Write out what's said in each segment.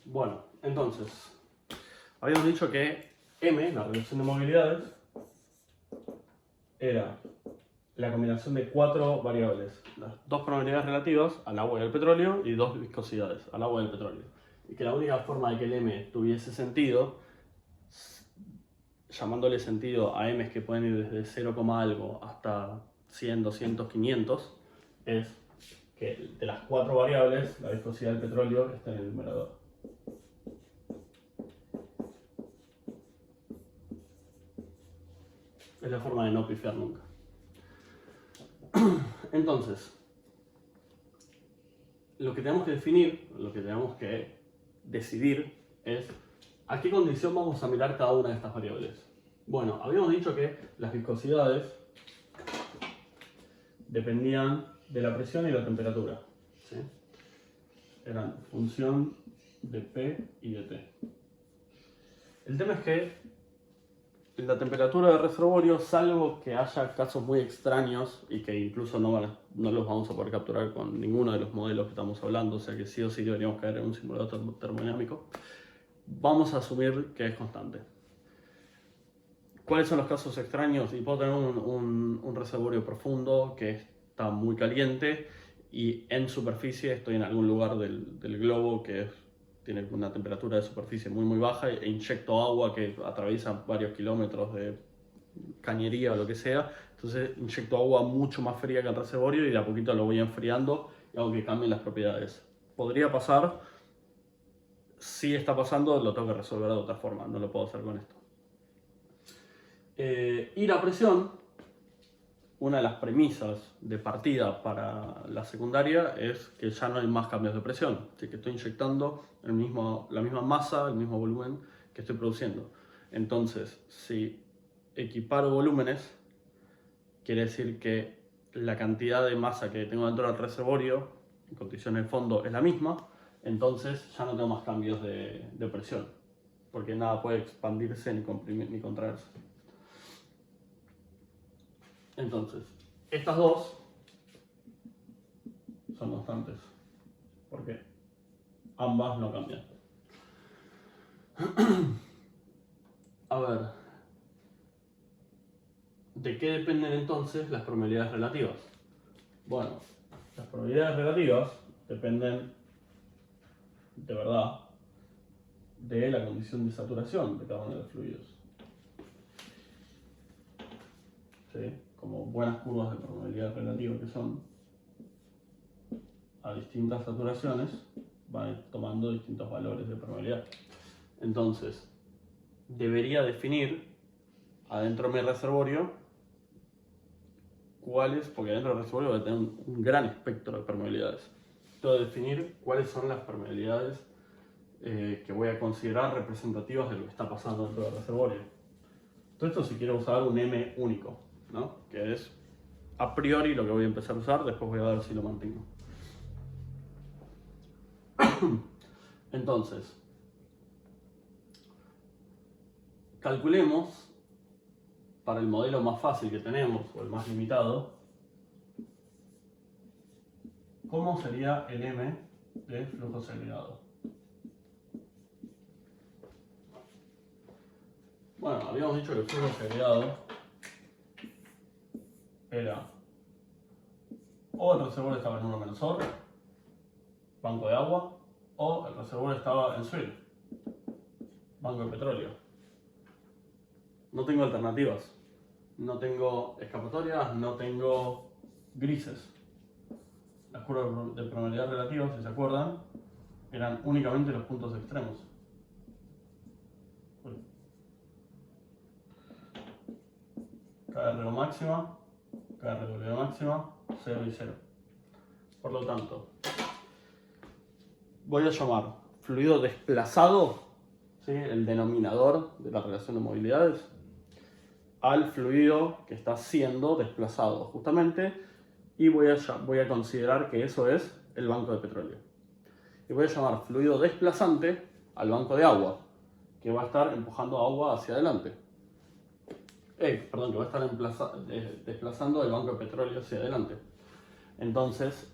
Bueno, entonces, habíamos dicho que M, la relación de movilidades, era la combinación de 4 variables. Las 2 probabilidades relativas al agua y al petróleo y 2 viscosidades al agua y al petróleo. Y que la única forma de que el M tuviese sentido, llamándole sentido a M que pueden ir desde 0, algo hasta 100, 200, 500, es que de las 4 variables, la viscosidad del petróleo está en el numerador. Es la forma de no pifiar nunca. Entonces, lo que tenemos que definir, lo que tenemos que decidir es a qué condición vamos a mirar cada una de estas variables. Bueno, habíamos dicho que las viscosidades dependían de la presión y la temperatura, ¿sí? Eran función de P y de T. El tema es que la temperatura del reservorio, salvo que haya casos muy extraños y que incluso no los vamos a poder capturar con ninguno de los modelos que estamos hablando, o sea que sí o sí deberíamos caer en un simulador termodinámico, vamos a asumir que es constante. ¿Cuáles son los casos extraños? Y puedo tener un reservorio profundo que está muy caliente y en superficie estoy en algún lugar del globo que tiene una temperatura de superficie muy baja e inyecto agua que atraviesa varios kilómetros de cañería o lo que sea. Entonces inyecto agua mucho más fría que el reservorio y de a poquito lo voy enfriando y hago que cambien las propiedades. Podría pasar, si está pasando lo tengo que resolver de otra forma, no lo puedo hacer con esto. Y la presión, una de las premisas de partida para la secundaria es que ya no hay más cambios de presión, así que estoy inyectando la misma masa, el mismo volumen que estoy produciendo. Entonces, si equiparo volúmenes, quiere decir que la cantidad de masa que tengo dentro del reservorio en condiciones de fondo es la misma, entonces ya no tengo más cambios de presión, porque nada puede expandirse ni comprimir ni contraerse. Entonces, estas dos son constantes, porque ambas no cambian. A ver, ¿de qué dependen entonces las probabilidades relativas? Bueno, las probabilidades relativas dependen, de verdad, de la condición de saturación de cada uno de los fluidos. ¿Sí? Como buenas curvas de probabilidad relativa que son, a distintas saturaciones van tomando distintos valores de probabilidad. Entonces, debería definir adentro de mi reservorio cuáles, porque adentro del reservorio voy a tener un gran espectro de permeabilidades. Tengo que definir cuáles son las permeabilidades que voy a considerar representativas de lo que está pasando dentro del reservorio. Todo esto si quiero usar un M único, ¿no? Que es a priori lo que voy a empezar a usar, después voy a ver si lo mantengo. Entonces, calculemos para el modelo más fácil que tenemos, o el más limitado, ¿cómo sería el M de flujo segregado? Bueno, habíamos dicho que el flujo segregado era o el reservorio estaba en 1 menos OR, banco de agua, o el reservorio estaba en SWIR, banco de petróleo. No tengo alternativas, no tengo escapatorias, no tengo grises. Las curvas de probabilidad relativa, si se acuerdan, eran únicamente los puntos extremos. KRO máxima, KRW máxima, 0 y 0. Por lo tanto, voy a llamar fluido desplazado, ¿sí? El denominador de la relación de movilidades, al fluido que está siendo desplazado justamente, y voy a considerar que eso es el banco de petróleo. Y voy a llamar fluido desplazante al banco de agua, que va a estar empujando agua hacia adelante. Que va a estar desplazando el banco de petróleo hacia adelante. Entonces,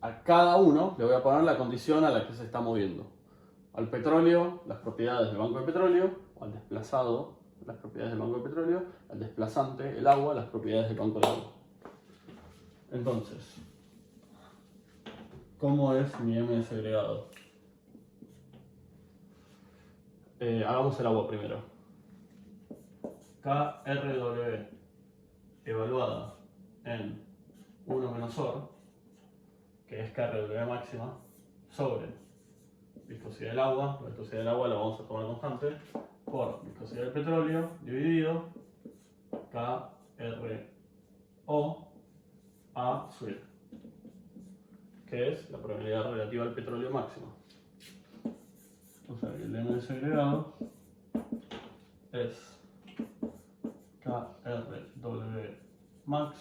a cada uno le voy a poner la condición a la que se está moviendo. al petróleo las propiedades del banco de petróleo, o al desplazado las propiedades del banco de petróleo, al desplazante, el agua, las propiedades del banco de agua. Entonces, ¿cómo es mi M desagregado? Hagamos el agua primero. KRW evaluada en 1 menos OR, que es KRW máxima, sobre viscosidad del agua. La viscosidad del agua la vamos a tomar constante, por viscosidad del petróleo dividido KRO a sub, que es la probabilidad relativa al petróleo máxima. O sea que el M desagregado es KRW max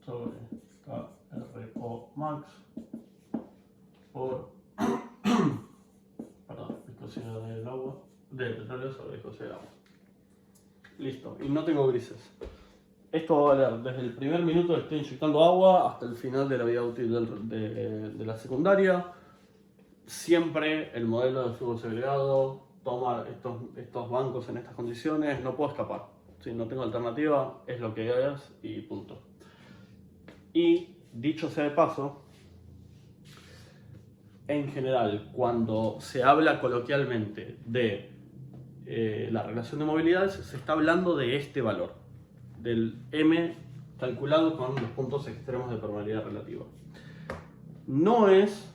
sobre KRO max por viscosidad del agua, del petróleo sobre viscosidad del agua. Listo, y no tengo grises. Esto va a valer desde el primer minuto que estoy inyectando agua hasta el final de la vida útil de la secundaria. Siempre el modelo de flujo segregado toma estos bancos en estas condiciones, no puedo escapar. Si no tengo alternativa, es lo que hagas y punto. Y dicho sea de paso, en general, cuando se habla coloquialmente de la relación de movilidades, se está hablando de este valor, del M calculado con los puntos extremos de permeabilidad relativa. No es,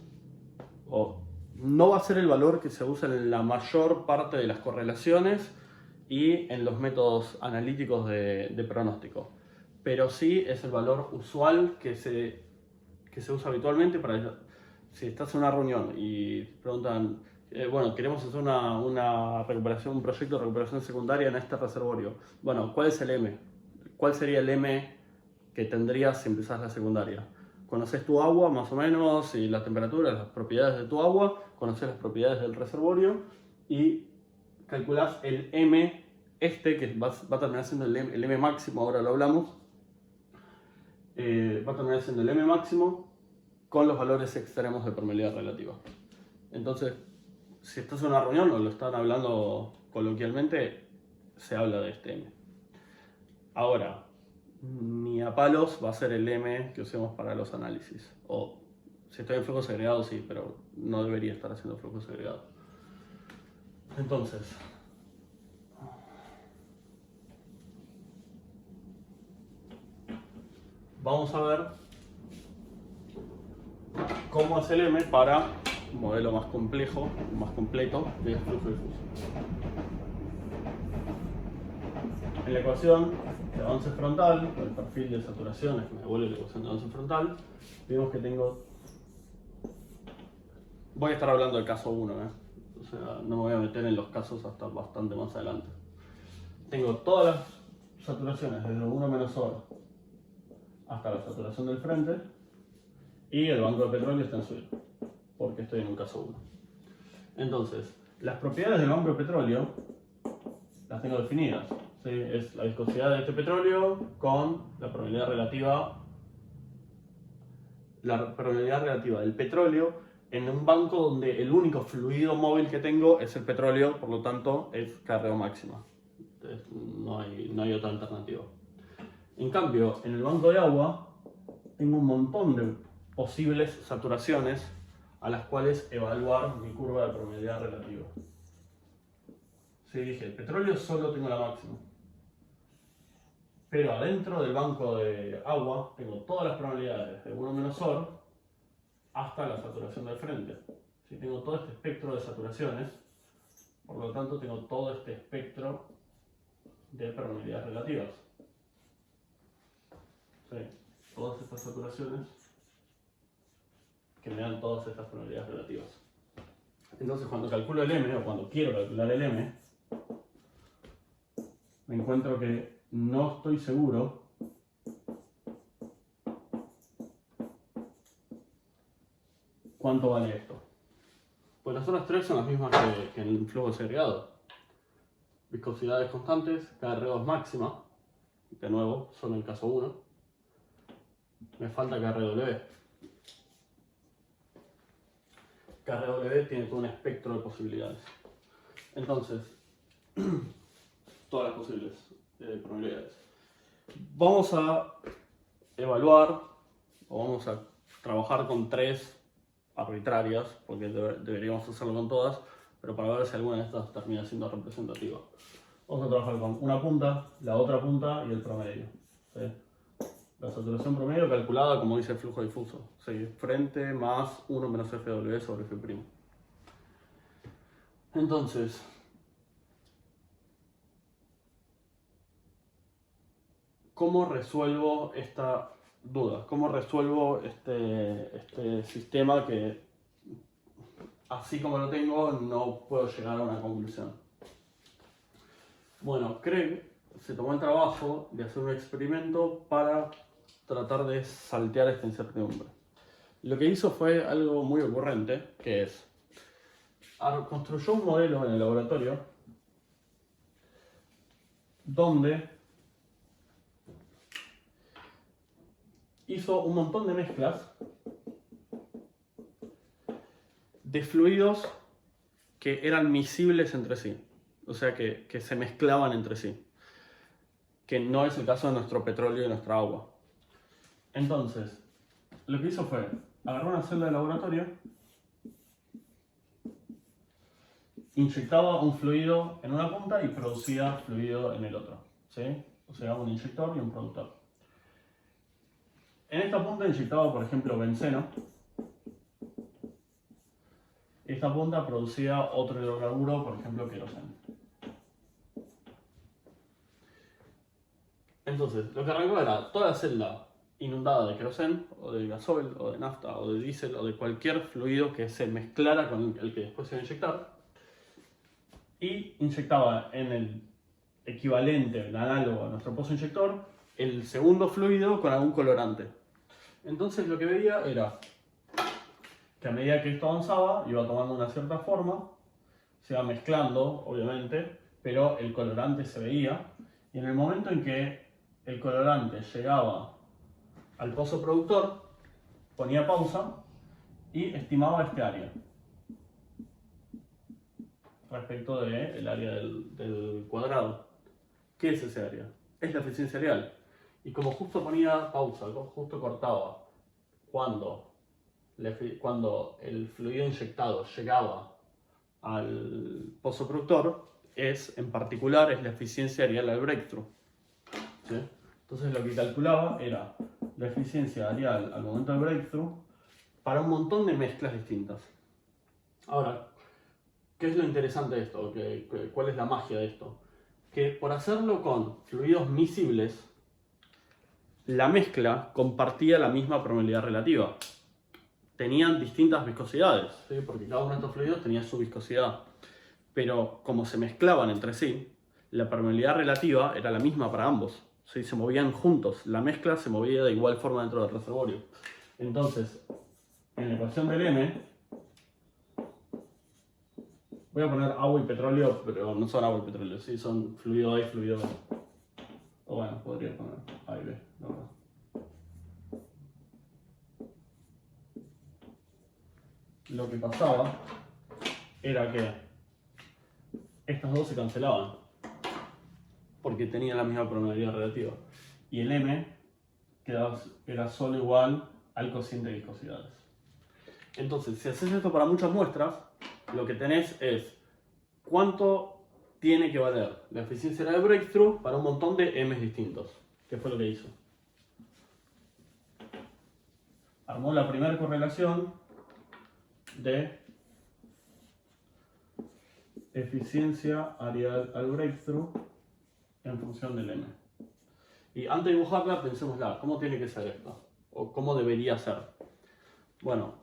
o no va a ser el valor que se usa en la mayor parte de las correlaciones y en los métodos analíticos de pronóstico, pero sí es el valor usual que se usa habitualmente para si estás en una reunión y preguntan, bueno, queremos hacer una recuperación, un proyecto de recuperación secundaria en este reservorio. Bueno, ¿cuál es el M? ¿Cuál sería el M que tendrías si empezás la secundaria? Conoces tu agua más o menos y la temperatura, las propiedades de tu agua, conoces las propiedades del reservorio y calculás el M que va a terminar siendo el M máximo, ahora lo hablamos, va a terminar siendo el M máximo con los valores extremos de permeabilidad relativa. Entonces, si estás en una reunión o lo están hablando coloquialmente, se habla de este M. Ahora, ni a palos va a ser el M que usemos para los análisis. O si estoy en flujo segregado, sí, pero no debería estar haciendo flujo segregado. Entonces, vamos a ver cómo es el M para un modelo más complejo, más completo de flujo difuso. En la ecuación de avance frontal, el perfil de saturaciones que me devuelve la ecuación de avance frontal, vemos que tengo... Voy a estar hablando del caso 1, o sea, no me voy a meter en los casos hasta bastante más adelante. Tengo todas las saturaciones desde 1 menos OR hasta la saturación del frente y el banco de petróleo está en suelo, porque estoy en un caso 1. Entonces, las propiedades del banco de petróleo las tengo definidas. ¿Sí? Es la viscosidad de este petróleo con la probabilidad relativa del petróleo en un banco donde el único fluido móvil que tengo es el petróleo, por lo tanto es KRO máxima. Entonces, no hay otra alternativa. En cambio, en el banco de agua tengo un montón de posibles saturaciones a las cuales evaluar mi curva de probabilidad relativa. Sí, dije, el petróleo solo tengo la máxima. Pero adentro del banco de agua tengo todas las probabilidades de 1 menos OR hasta la saturación del frente. Sí, tengo todo este espectro de saturaciones, por lo tanto tengo todo este espectro de probabilidades relativas. Sí, todas estas saturaciones que me dan todas estas probabilidades relativas. Entonces cuando calculo el M, o cuando quiero calcular el M, me encuentro que no estoy seguro cuánto vale esto. Pues las otras tres son las mismas que en el flujo segregado. Viscosidades constantes, KRO es máxima, de nuevo, solo en el caso 1. Me falta KRW. que RW tiene todo un espectro de posibilidades. Entonces, todas las posibles probabilidades. Vamos a evaluar, o vamos a trabajar con 3 arbitrarias, porque deberíamos hacerlo con todas, pero para ver si alguna de estas termina siendo representativa. Vamos a trabajar con una punta, la otra punta y el promedio. ¿Sí? La saturación promedio calculada como dice el flujo difuso. ¿Sí? Frente más 1 menos FW sobre F'. Entonces, ¿cómo resuelvo esta duda? ¿Cómo resuelvo este sistema que, así como lo tengo, no puedo llegar a una conclusión? Bueno, Craig se tomó el trabajo de hacer un experimento para tratar de saltear esta incertidumbre. Lo que hizo fue algo muy ocurrente, que es, construyó un modelo en el laboratorio donde hizo un montón de mezclas de fluidos que eran miscibles entre sí, o sea que se mezclaban entre sí, que no es el caso de nuestro petróleo y nuestra agua. Entonces, lo que hizo fue agarrar una celda de laboratorio, inyectaba un fluido en una punta y producía fluido en el otro, ¿sí? O sea, un inyector y un productor. En esta punta inyectaba, por ejemplo, benceno. Esta punta producía otro hidrocarburo, por ejemplo, queroseno. Entonces, lo que arrancó era toda la celda inundada de queroseno, o de gasoil, o de nafta, o de diésel, o de cualquier fluido que se mezclara con el que después se iba a inyectar, y inyectaba en el equivalente, el análogo a nuestro pozo inyector, el segundo fluido con algún colorante. Entonces lo que veía era que a medida que esto avanzaba, iba tomando una cierta forma, se iba mezclando, obviamente, pero el colorante se veía, y en el momento en que el colorante llegaba al pozo productor, ponía pausa y estimaba este área respecto del área del cuadrado. ¿Qué es ese área? Es la eficiencia real. Y como justo ponía pausa, justo cortaba cuando el fluido inyectado llegaba al pozo productor, en particular es la eficiencia areal al breakthrough. ¿Sí? Entonces lo que calculaba era la eficiencia areal al momento del breakthrough para un montón de mezclas distintas. Ahora, ¿qué es lo interesante de esto? ¿Cuál es la magia de esto? Que por hacerlo con fluidos miscibles, la mezcla compartía la misma probabilidad relativa. Tenían distintas viscosidades, ¿sí? Porque cada uno de estos fluidos tenía su viscosidad. Pero como se mezclaban entre sí, la permeabilidad relativa era la misma para ambos. ¿Sí? Se movían juntos, la mezcla se movía de igual forma dentro del reservorio. Entonces, en la ecuación del M, voy a poner agua y petróleo, pero no son agua y petróleo, ¿sí? Son fluido A y fluido B. O bueno, podría poner A y B, la verdad. Lo que pasaba era que estas dos se cancelaban porque tenían la misma probabilidad relativa. Y el M era solo igual al cociente de viscosidades. Entonces, si haces esto para muchas muestras, lo que tenés es cuánto tiene que valer la eficiencia de breakthrough para un montón de M's distintos. ¿Qué fue lo que hizo? Armó la primera correlación de eficiencia areal al breakthrough en función del M. Y antes de dibujarla, pensémosla, ¿cómo tiene que ser esto? ¿O cómo debería ser? Bueno,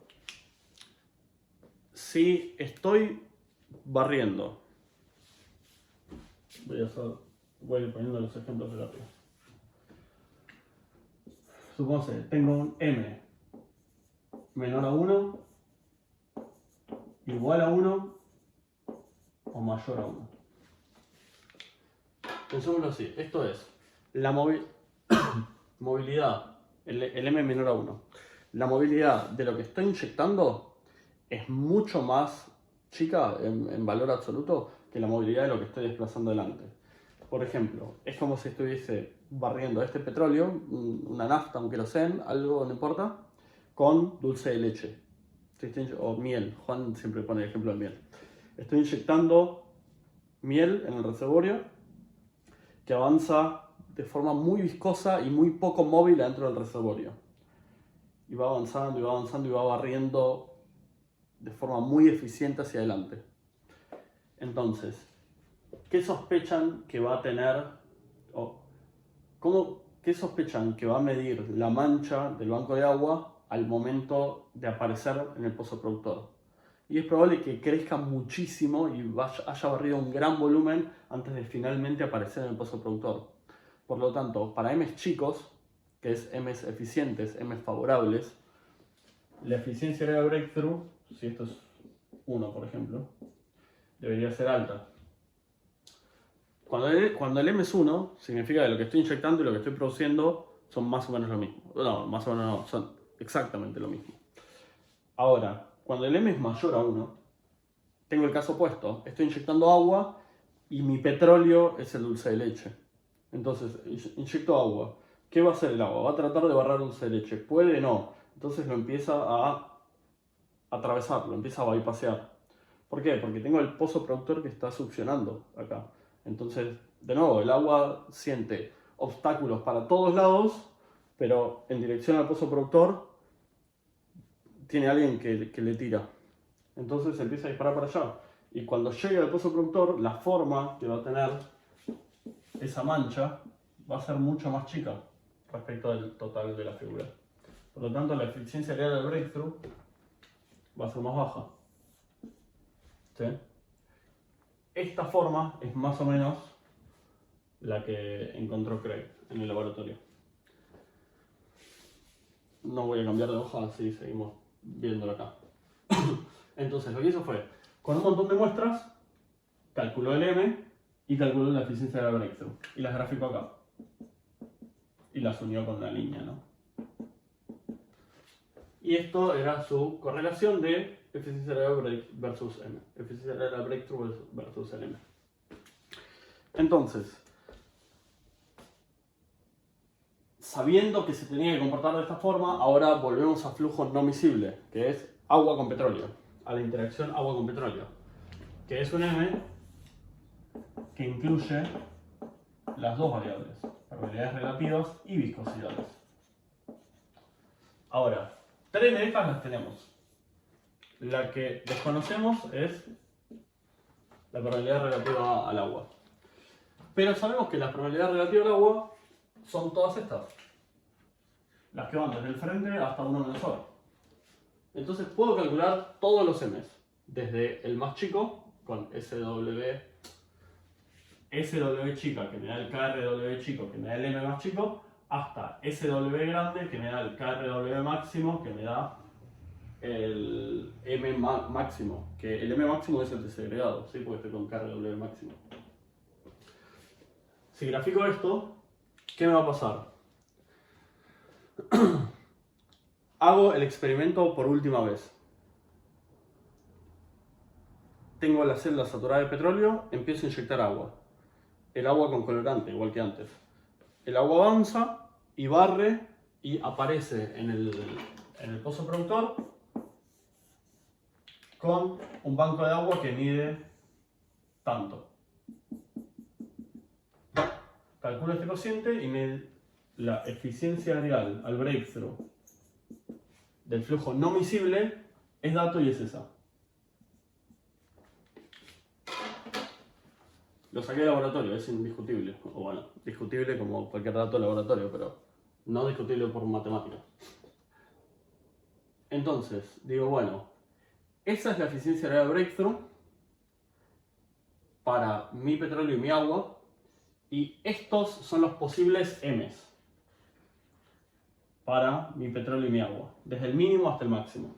si estoy barriendo, voy a ir poniendo los ejemplos de rápido. Supongamos que tengo un M menor a 1, igual a 1 o mayor a 1. Pensémoslo así, esto es la movilidad, el M menor a 1. La movilidad de lo que estoy inyectando es mucho más chica en valor absoluto que la movilidad de lo que estoy desplazando delante. Por ejemplo, es como si estuviese barriendo este petróleo, una nafta, un querosén, algo, no importa, con dulce de leche. O miel. Juan siempre pone el ejemplo de miel. Estoy inyectando miel en el reservorio que avanza de forma muy viscosa y muy poco móvil dentro del reservorio. Y va avanzando y va avanzando y va barriendo de forma muy eficiente hacia adelante. Entonces, ¿qué sospechan que va a tener, qué sospechan que va a medir la mancha del banco de agua al momento de aparecer en el pozo productor? Y es probable que crezca muchísimo y haya barrido un gran volumen antes de finalmente aparecer en el pozo productor. Por lo tanto, para M's chicos, que es M's eficientes, M's favorables, la eficiencia de breakthrough, si esto es 1 por ejemplo, debería ser alta. Cuando el M es 1, significa que lo que estoy inyectando y lo que estoy produciendo son más o menos lo mismo. No, más o menos no, son exactamente lo mismo. Ahora, cuando el M es mayor a 1, tengo el caso opuesto. Estoy inyectando agua y mi petróleo es el dulce de leche. Entonces, inyecto agua. ¿Qué va a hacer el agua? Va a tratar de barrar dulce de leche. ¿Puede? No. Entonces lo empieza a atravesar, lo empieza a bypassear. ¿Por qué? Porque tengo el pozo productor que está succionando acá. Entonces, de nuevo, el agua siente obstáculos para todos lados, pero en dirección al pozo productor tiene alguien que le tira. Entonces empieza a disparar para allá. Y cuando llegue al pozo productor, la forma que va a tener esa mancha va a ser mucho más chica respecto al total de la figura. Por lo tanto, la eficiencia real del breakthrough va a ser más baja. ¿Sí? Esta forma es más o menos la que encontró Craig en el laboratorio. No voy a cambiar de hoja, así seguimos viéndolo acá. Entonces, lo que hizo fue, con un montón de muestras, calculó el M y calculó la eficiencia de la breakthrough. Y las graficó acá. Y las unió con una línea, ¿no? Y esto era su correlación de eficiencia de la versus M. Eficiencia de la breakthrough versus el M. Entonces, sabiendo que se tenía que comportar de esta forma, ahora volvemos a flujo no miscible, que es agua con petróleo, a la interacción agua con petróleo, que es un M que incluye las dos variables, probabilidades relativas y viscosidades. Ahora, tres métricas las tenemos. La que desconocemos es la probabilidad relativa al agua. Pero sabemos que la probabilidad relativa al agua son todas estas. Las que van desde el frente hasta 1 menos O. Entonces puedo calcular todos los M's. Desde el más chico, con SW chica, que me da el KRW chico, que me da el M más chico, hasta SW grande, que me da el KRW máximo, que me da el M máximo. Que el M máximo es el desagregado, ¿sí? Porque estoy con KRW máximo. Si grafico esto, ¿qué me va a pasar? Hago el experimento por última vez. Tengo la celda saturada de petróleo, empiezo a inyectar agua. El agua con colorante, igual que antes. El agua avanza y barre y aparece en el pozo productor con un banco de agua que mide tanto. Calculo este cociente y la eficiencia real al breakthrough del flujo no miscible es dato y es esa. Lo saqué del laboratorio, es indiscutible. O bueno, discutible como cualquier dato de laboratorio, pero no discutible por matemática. Entonces, digo, bueno, esa es la eficiencia real del breakthrough para mi petróleo y mi agua. Y estos son los posibles M's para mi petróleo y mi agua, desde el mínimo hasta el máximo.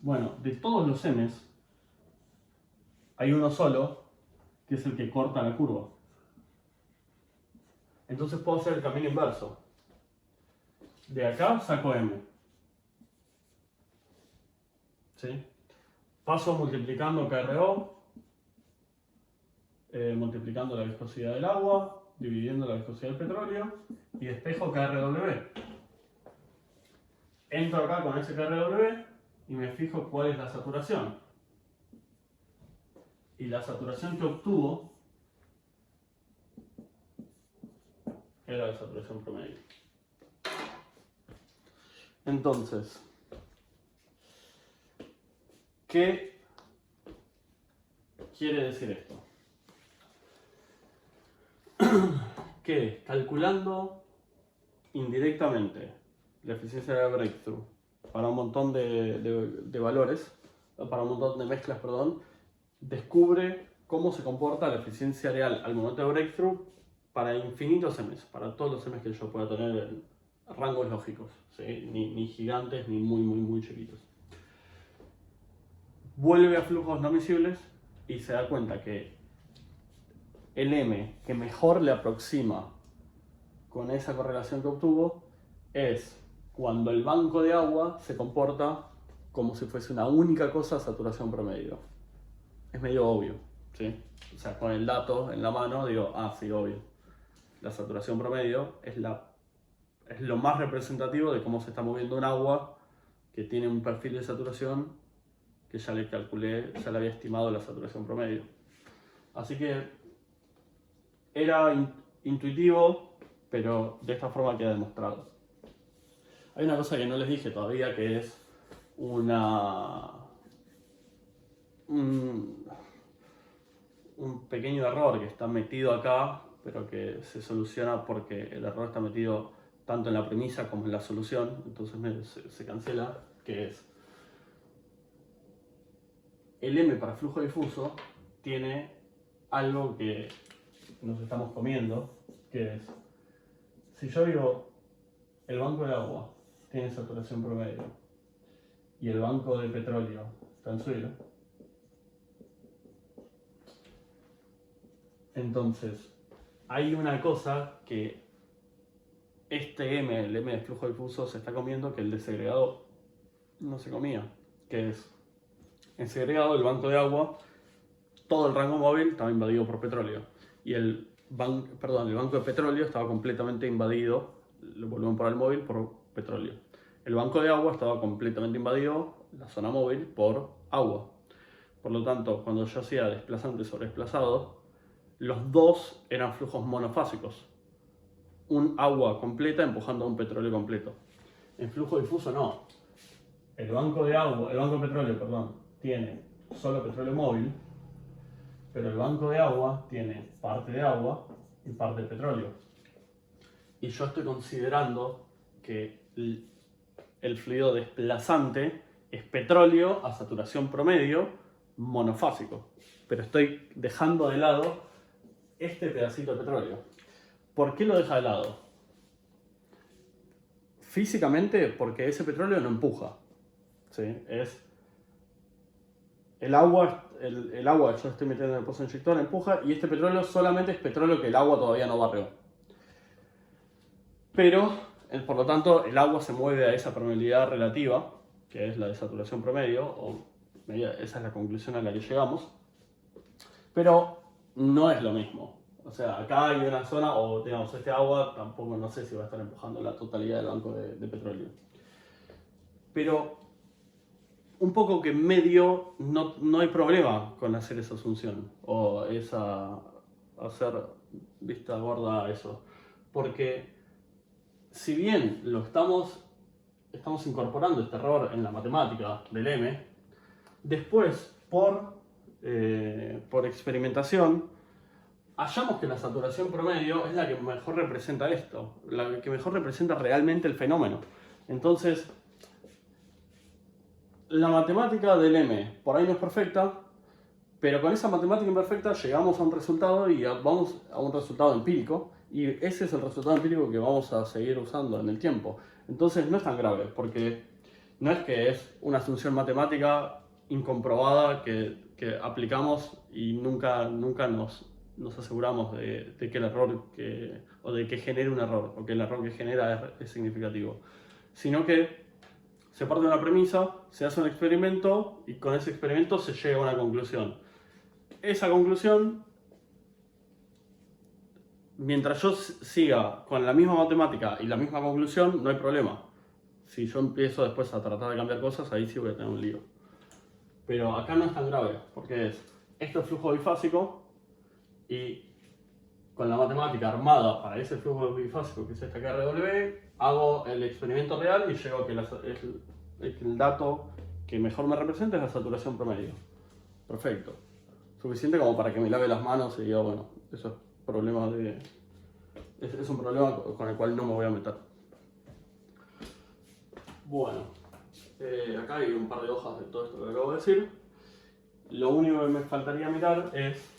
Bueno, de todos los M's, hay uno solo que es el que corta la curva. Entonces puedo hacer el camino inverso. De acá saco m. ¿Sí? Paso multiplicando KRO, multiplicando la viscosidad del agua, dividiendo la viscosidad del petróleo y despejo KRW. Entro acá con ese KRW y me fijo cuál es la saturación. Y la saturación que obtuvo era la saturación promedio. Entonces, ¿qué quiere decir esto? Que calculando indirectamente la eficiencia de breakthrough para un montón de valores, para un montón de mezclas, perdón, descubre cómo se comporta la eficiencia real al momento de breakthrough para infinitos M's, para todos los M's que yo pueda tener en rangos lógicos, ¿sí? Ni gigantes ni muy chiquitos. Vuelve a flujos no miscibles y se da cuenta que el M que mejor le aproxima con esa correlación que obtuvo es cuando el banco de agua se comporta como si fuese una única cosa saturación promedio. Es medio obvio, ¿sí? O sea, con el dato en la mano digo, ah, sí, obvio. La saturación promedio es lo más representativo de cómo se está moviendo un agua que tiene un perfil de saturación que ya le calculé, ya le había estimado la saturación promedio. Así que era intuitivo, pero de esta forma queda demostrado. Hay una cosa que no les dije todavía, que es un pequeño error que está metido acá, pero que se soluciona porque el error está metido tanto en la premisa como en la solución, entonces se cancela, que es el M para flujo difuso tiene algo que nos estamos comiendo, que es, si yo digo el banco de agua tiene saturación promedio y el banco de petróleo está en suelo, entonces hay una cosa que este M, el M de flujo difuso, se está comiendo que el de segregado no se comía, que es en segregado el banco de agua, todo el rango móvil estaba invadido por petróleo y el banco de petróleo estaba completamente invadido, el volumen por el móvil, por petróleo. El banco de agua estaba completamente invadido, la zona móvil, por agua. Por lo tanto, cuando yo hacía desplazante sobre desplazado, los dos eran flujos monofásicos. Un agua completa empujando a un petróleo completo. En flujo difuso no. El banco de petróleo, perdón, tiene solo petróleo móvil, pero el banco de agua tiene parte de agua y parte de petróleo. Y yo estoy considerando que el fluido desplazante es petróleo a saturación promedio monofásico. Pero estoy dejando de lado este pedacito de petróleo. ¿Por qué lo deja de lado? Físicamente, porque ese petróleo no empuja. ¿Sí? Es el agua que yo estoy metiendo en el pozo inyector empuja, y este petróleo solamente es petróleo que el agua todavía no barrió. Pero, por lo tanto, el agua se mueve a esa permeabilidad relativa, que es la de saturación promedio, o esa es la conclusión a la que llegamos. Pero no es lo mismo. O sea, acá hay una zona, o digamos, este agua tampoco no sé si va a estar empujando la totalidad del banco de petróleo. Pero un poco que en medio no hay problema con hacer esa asunción o hacer vista gorda a eso. Porque si bien estamos incorporando este error en la matemática del M, después por experimentación hallamos que la saturación promedio es la que mejor representa esto, la que mejor representa realmente el fenómeno. Entonces, la matemática del M por ahí no es perfecta, pero con esa matemática imperfecta llegamos a un resultado y vamos a un resultado empírico, y ese es el resultado empírico que vamos a seguir usando en el tiempo. Entonces no es tan grave, porque no es que es una asunción matemática incomprobada que aplicamos y nunca nos aseguramos de que el error o de que genere un error, o que el error que genera es significativo. Sino que se parte de una premisa, se hace un experimento y con ese experimento se llega a una conclusión. Esa conclusión, mientras yo siga con la misma matemática y la misma conclusión, no hay problema. Si yo empiezo después a tratar de cambiar cosas, ahí sí voy a tener un lío. Pero acá no es tan grave, porque esto es flujo bifásico y con la matemática armada para ese flujo bifásico, que es esta KRW, hago el experimento real y llego a que el dato que mejor me representa es la saturación promedio. Perfecto. Suficiente como para que me lave las manos y diga, bueno, eso es es un problema con el cual no me voy a meter. Bueno, acá hay un par de hojas de todo esto que acabo de decir. Lo único que me faltaría mirar es,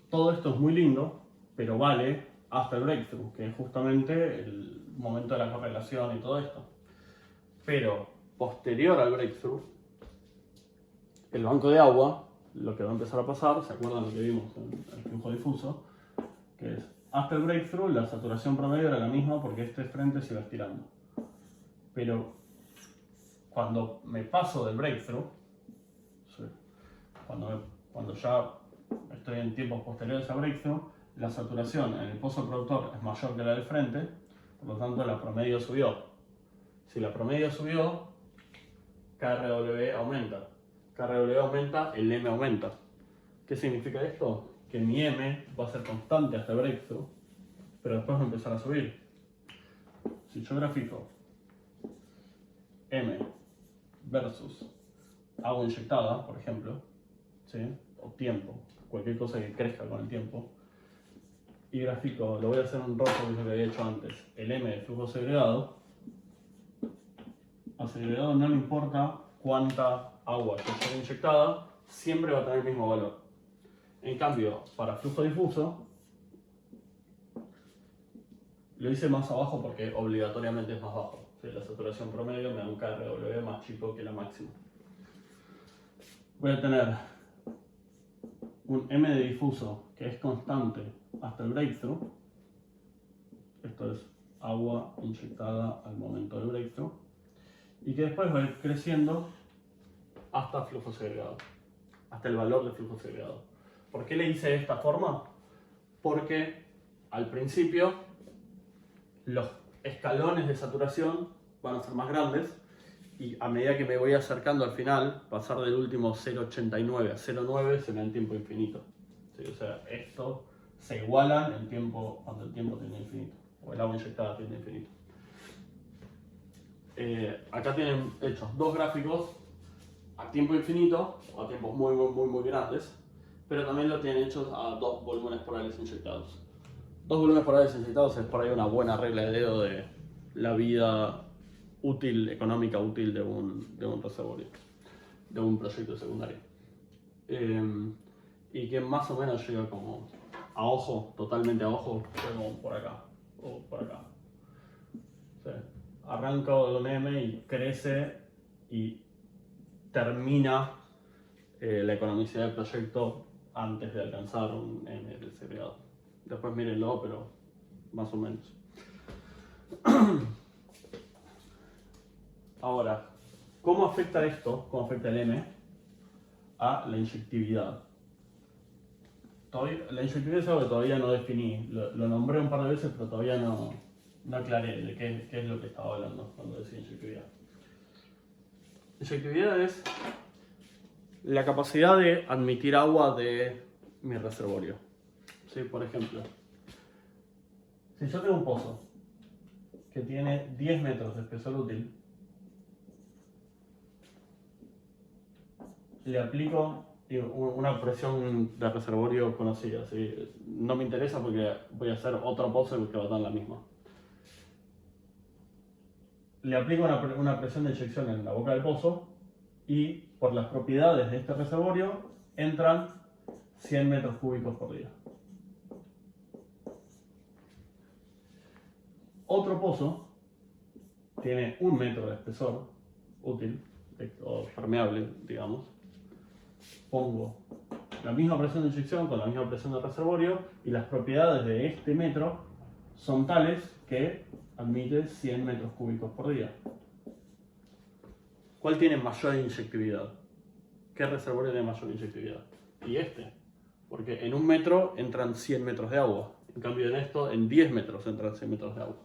todo esto es muy lindo, pero vale hasta el breakthrough, que es justamente el momento de la correlación y todo esto. Pero posterior al breakthrough, el banco de agua, lo que va a empezar a pasar, ¿se acuerdan lo que vimos en el flujo difuso? Que es, hasta el breakthrough la saturación promedio era la misma porque este frente se iba estirando. Pero cuando me paso del breakthrough, cuando ya estoy en tiempos posteriores a breakthrough, la saturación en el pozo productor es mayor que la del frente, por lo tanto la promedio subió. Si la promedio subió, KRW aumenta. KRW aumenta, el M aumenta. ¿Qué significa esto? Que mi M va a ser constante hasta el breakthrough, pero después va a empezar a subir. Si yo grafico M versus agua inyectada, por ejemplo, ¿sí? O tiempo, cualquier cosa que crezca con el tiempo, y grafico, lo voy a hacer en rojo, que es lo que había hecho antes, el M de flujo segregado, a segregado no le importa cuánta agua yo tenga inyectada, siempre va a tener el mismo valor. En cambio, para flujo difuso, lo hice más abajo porque obligatoriamente es más bajo. ¿Sí? La saturación promedio me da un KRW más chico que la máxima. Voy a tener un M de difuso que es constante hasta el breakthrough. Esto es agua inyectada al momento del breakthrough. Y que después va a ir creciendo hasta flujo segregado. Hasta el valor de flujo segregado. ¿Por qué le hice de esta forma? Porque al principio los escalones de saturación van a ser más grandes y a medida que me voy acercando al final, pasar del último 0,89 a 0,9 será en tiempo infinito. ¿Sí? O sea, esto se igualan en tiempo, cuando el tiempo tiende a infinito, o el agua inyectada tiende a infinito. Acá tienen hechos dos gráficos a tiempo infinito, o a tiempos muy grandes, pero también lo tienen hechos a dos volúmenes polares inyectados. Dos volúmenes polares inyectados es por ahí una buena regla de dedo de la vida útil, económica útil de un reservorio, de un proyecto secundario. Y que más o menos llega como a ojo, totalmente a ojo, como por acá, o por acá. O sea, arranca de un M y crece y termina la economicidad del proyecto antes de alcanzar un M del segregado. Después mírenlo, pero más o menos. Ahora, ¿cómo afecta esto, cómo afecta el M a la inyectividad? La inyectividad es algo que todavía no definí, lo nombré un par de veces, pero todavía no aclaré de qué es lo que estaba hablando cuando decía inyectividad. Inyectividad es la capacidad de admitir agua de mi reservorio. ¿Sí? Por ejemplo, si yo tengo un pozo que tiene 10 metros de espesor útil, le aplico una presión de reservorio conocida. ¿Sí? No me interesa porque voy a hacer otro pozo que va a dar la misma. Le aplico una presión de inyección en la boca del pozo y por las propiedades de este reservorio entran 100 metros cúbicos por día. Otro pozo tiene 1 metro de espesor útil o permeable, digamos, pongo la misma presión de inyección con la misma presión de reservorio y las propiedades de este metro son tales que admite 100 metros cúbicos por día. ¿Cuál tiene mayor inyectividad? ¿Qué reservorio tiene mayor inyectividad? Y este, porque en un metro entran 100 metros de agua, en cambio en esto, en 10 metros entran 100 metros de agua.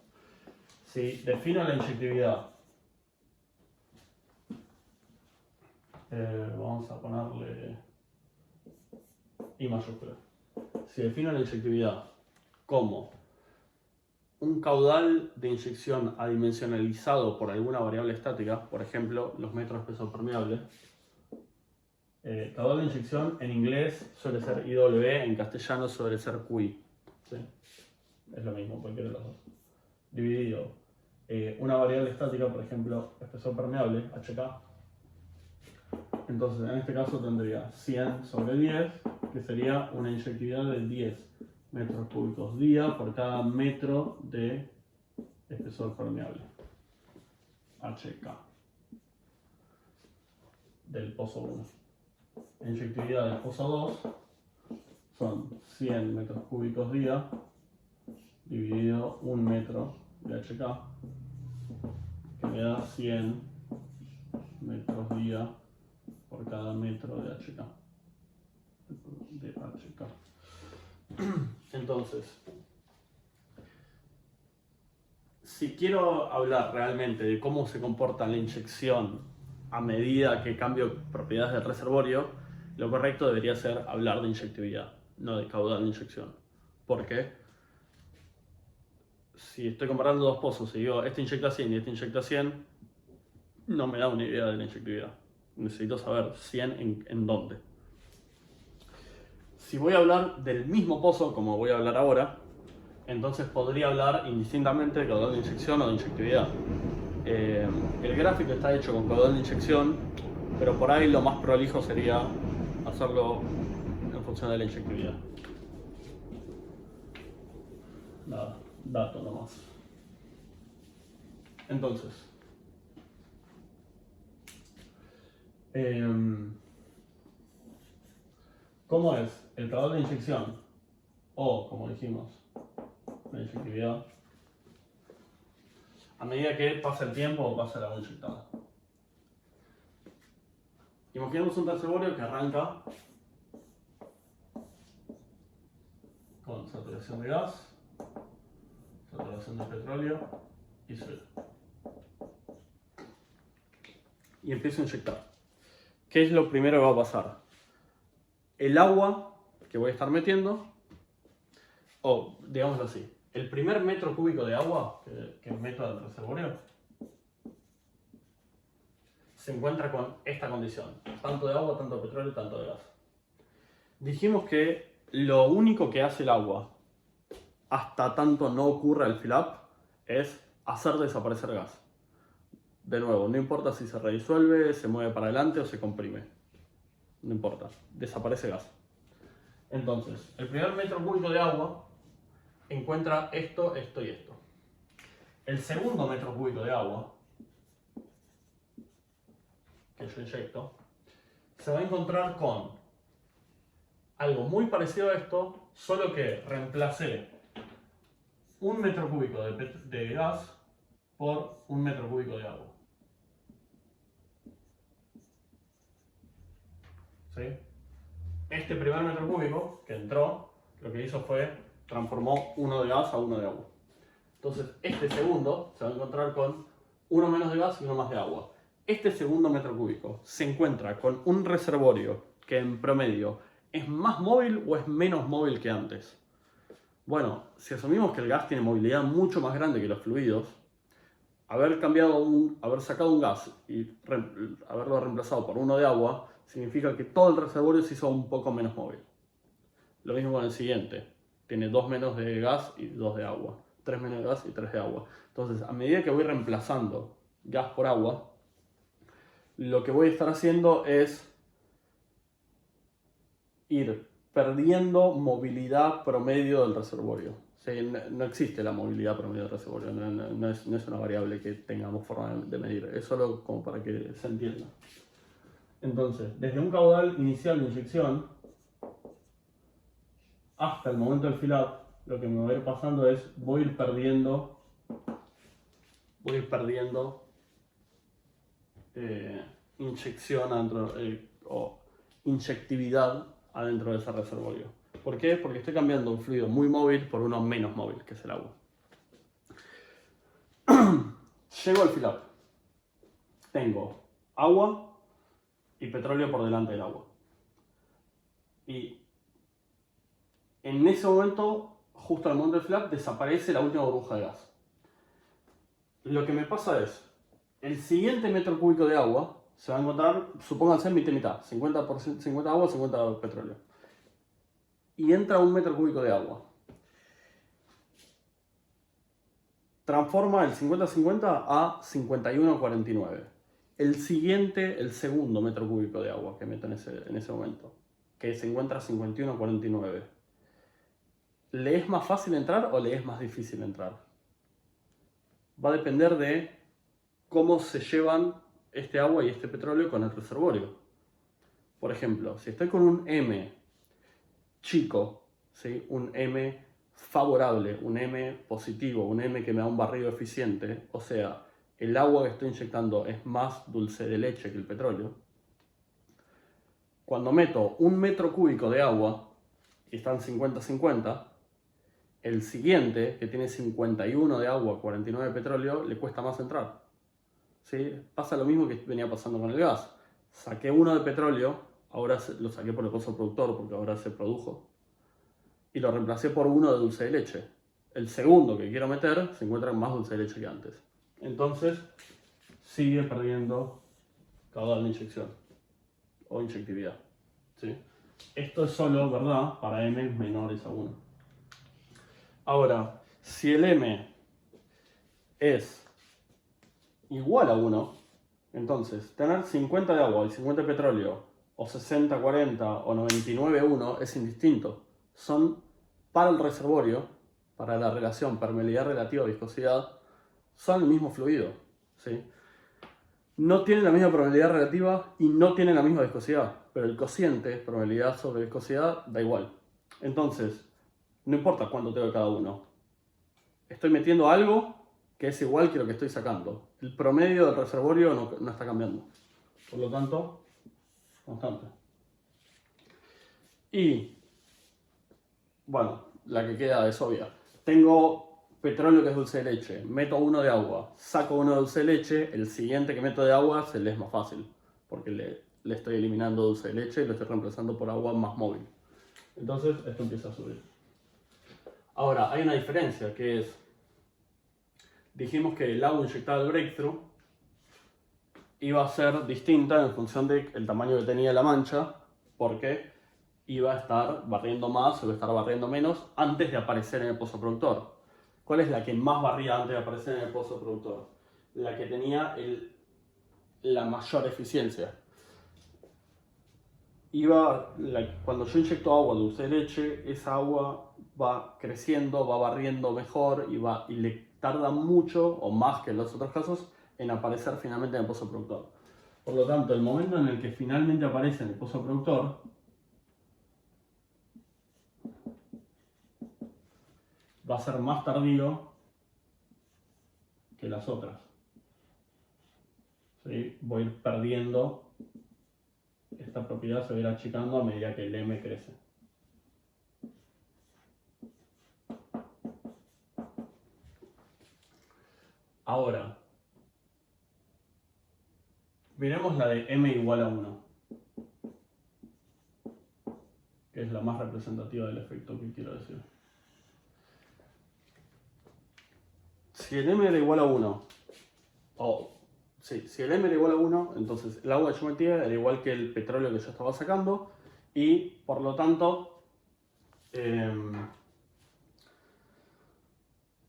Si defino la inyectividad, vamos a ponerle I mayúscula. Si defino la inyectividad como un caudal de inyección adimensionalizado por alguna variable estática, por ejemplo, los metros de peso permeable, caudal de inyección en inglés suele ser IW, en castellano suele ser QI. ¿Sí? Es lo mismo, cualquiera de los dos. Dividido. Una variable estática, por ejemplo, espesor permeable, HK. Entonces, en este caso tendría 100 sobre 10, que sería una inyectividad de 10 metros cúbicos día por cada metro de espesor permeable. HK. Del pozo 1. La inyectividad del pozo 2 son 100 metros cúbicos día dividido 1 metro de HK, que me da 100 metros día por cada metro de HK. Entonces, si quiero hablar realmente de cómo se comporta la inyección a medida que cambio propiedades del reservorio, lo correcto debería ser hablar de inyectividad, no de caudal de inyección. ¿Por qué? Si estoy comparando dos pozos y digo, este inyecta 100 y este inyecta 100, no me da una idea de la inyectividad. Necesito saber 100 en dónde. Si voy a hablar del mismo pozo, como voy a hablar ahora, entonces podría hablar indistintamente de caudal de inyección o de inyectividad. El gráfico está hecho con caudal de inyección, pero por ahí lo más prolijo sería hacerlo en función de la inyectividad. Nada, dato nomás. Entonces, ¿cómo es el caudal de inyección? O, como dijimos, la inyectividad a medida que pasa el tiempo o pasa el agua inyectada. Imaginemos un reservorio que arranca con saturación de gas, saturación de petróleo y suelo. Y empiezo a inyectar. ¿Qué es lo primero que va a pasar? El agua que voy a estar metiendo, o digámoslo así, el primer metro cúbico de agua que meto al reservorio se encuentra con esta condición, tanto de agua, tanto de petróleo, tanto de gas. Dijimos que lo único que hace el agua hasta tanto no ocurra el fill-up es hacer desaparecer gas. De nuevo, no importa si se redisuelve, se mueve para adelante o se comprime. No importa, desaparece gas. Entonces, el primer metro cúbico de agua encuentra esto, esto y esto. El segundo metro cúbico de agua que yo inyecto se va a encontrar con algo muy parecido a esto, solo que reemplacé un metro cúbico de gas por un metro cúbico de agua. ¿Sí? Este primer metro cúbico que entró, lo que hizo fue transformó uno de gas a uno de agua. Entonces, este segundo se va a encontrar con uno menos de gas y uno más de agua. Este segundo metro cúbico se encuentra con un reservorio que en promedio es más móvil o es menos móvil que antes. Bueno, si asumimos que el gas tiene movilidad mucho más grande que los fluidos, haber sacado un gas y haberlo reemplazado por uno de agua significa que todo el reservorio se hizo un poco menos móvil. Lo mismo con el siguiente. Tiene 2 menos de gas y 2 de agua. 3 menos de gas y 3 de agua. Entonces, a medida que voy reemplazando gas por agua, lo que voy a estar haciendo es ir perdiendo movilidad promedio del reservorio. ¿sí? No existe la movilidad promedio del reservorio, no es una variable que tengamos forma de medir, es solo como para que se entienda. Entonces, desde un caudal inicial de inyección hasta el momento del fill-up, lo que me va a ir pasando es, voy a ir perdiendo inyección adentro, o inyectividad adentro de ese reservorio. ¿Por qué? Porque estoy cambiando un fluido muy móvil por uno menos móvil, que es el agua. Llego al fill-up. Tengo agua y petróleo por delante del agua. Y en ese momento, justo al momento del fill-up, desaparece la última burbuja de gas. Lo que me pasa es, el siguiente metro cúbico de agua se va a encontrar, supónganse, mitad y mitad, 50 agua, 50 petróleo. Y entra un metro cúbico de agua. Transforma el 50-50 a 51-49. El segundo metro cúbico de agua que meto en ese momento, que se encuentra a 51-49. ¿Le es más fácil entrar o le es más difícil entrar? Va a depender de cómo se llevan este agua y este petróleo con el reservorio. Por ejemplo, si estoy con un M chico, ¿sí? Un M favorable, un M positivo, un M que me da un barrido eficiente, o sea, el agua que estoy inyectando es más dulce de leche que el petróleo. Cuando meto un metro cúbico de agua y están 50-50, el siguiente, que tiene 51 de agua, 49 de petróleo, le cuesta más entrar. ¿Sí? Pasa lo mismo que venía pasando con el gas. Saqué uno de petróleo, ahora lo saqué por el pozo productor porque ahora se produjo, y lo reemplacé por uno de dulce de leche. El segundo que quiero meter se encuentra más dulce de leche que antes. Entonces, sigue perdiendo caudal de inyección o inyectividad. ¿Sí? Esto es solo, ¿verdad?, para M menores a 1. Ahora, si el M es igual a 1, entonces tener 50 de agua y 50 de petróleo, o 60-40 o 99-1 es indistinto. Son para el reservorio, para la relación permeabilidad relativa a viscosidad, son el mismo fluido. ¿Sí? No tienen la misma probabilidad relativa y no tienen la misma viscosidad, pero el cociente, probabilidad sobre viscosidad, da igual. Entonces, no importa cuánto tengo de cada uno. Estoy metiendo algo que es igual que lo que estoy sacando. El promedio del reservorio no está cambiando. Por lo tanto, constante. Y, bueno, la que queda es obvia. Tengo petróleo que es dulce de leche, meto uno de agua, saco uno de dulce de leche, el siguiente que meto de agua se le es más fácil, porque le estoy eliminando dulce de leche y lo estoy reemplazando por agua más móvil. Entonces, esto empieza a subir. Ahora, hay una diferencia, que es, dijimos que el agua inyectada al breakthrough iba a ser distinta en función del tamaño que tenía la mancha, porque iba a estar barriendo más o iba a estar barriendo menos antes de aparecer en el pozo productor. ¿Cuál es la que más barría antes de aparecer en el pozo productor? La que tenía la mayor eficiencia. Cuando yo inyecto agua dulce de leche, esa agua va creciendo, va barriendo mejor y le tarda mucho o más que en los otros casos en aparecer finalmente en el pozo productor. Por lo tanto, el momento en el que finalmente aparece en el pozo productor va a ser más tardío que las otras. ¿Sí? Voy a ir perdiendo, esta propiedad se va a ir achicando a medida que el M crece. Ahora, miremos la de M igual a 1, que es la más representativa del efecto que quiero decir. Si el M era igual a 1, si el M era igual a 1, entonces el agua que yo metía era igual que el petróleo que yo estaba sacando y por lo tanto,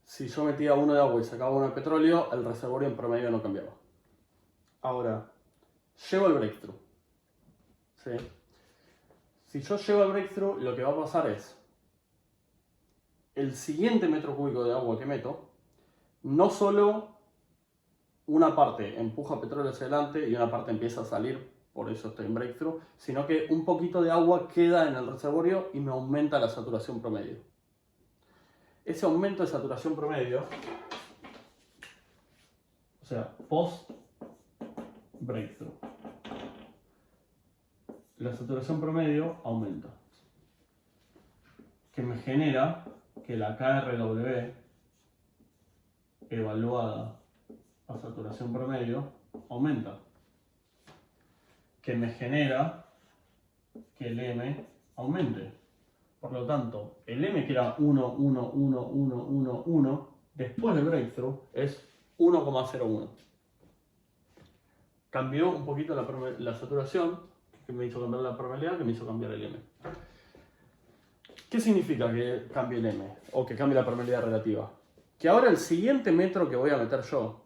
si yo metía uno de agua y sacaba uno de petróleo, el reservorio en promedio no cambiaba. Ahora, llego al breakthrough. ¿Sí? Si yo llego al breakthrough, lo que va a pasar es, el siguiente metro cúbico de agua que meto, no solo una parte empuja petróleo hacia adelante y una parte empieza a salir, por eso estoy en breakthrough, sino que un poquito de agua queda en el reservorio y me aumenta la saturación promedio. Ese aumento de saturación promedio, o sea, post breakthrough, la saturación promedio aumenta, que me genera que la KRW evaluada a saturación promedio aumenta, que me genera que el M aumente. Por lo tanto, el M que era 1, 1, 1, 1, 1, 1, después del breakthrough es 1,01. Cambió un poquito la saturación, que me hizo cambiar la permeabilidad, que me hizo cambiar el M. ¿Qué significa que cambie el M? O que cambie la permeabilidad relativa. Que ahora el siguiente metro que voy a meter yo,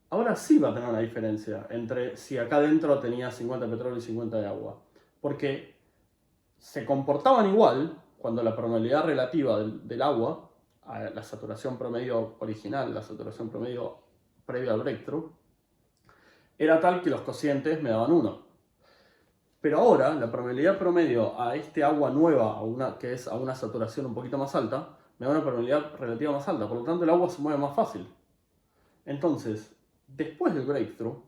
ahora sí va a tener una diferencia entre si acá adentro tenía 50 de petróleo y 50 de agua. Porque se comportaban igual cuando la permeabilidad relativa del agua, a la saturación promedio original, la saturación promedio previa al breakthrough, era tal que los cocientes me daban 1. Pero ahora la permeabilidad promedio a este agua nueva, que es a una saturación un poquito más alta, me da una permeabilidad relativa más alta. Por lo tanto el agua se mueve más fácil. Entonces, después del breakthrough,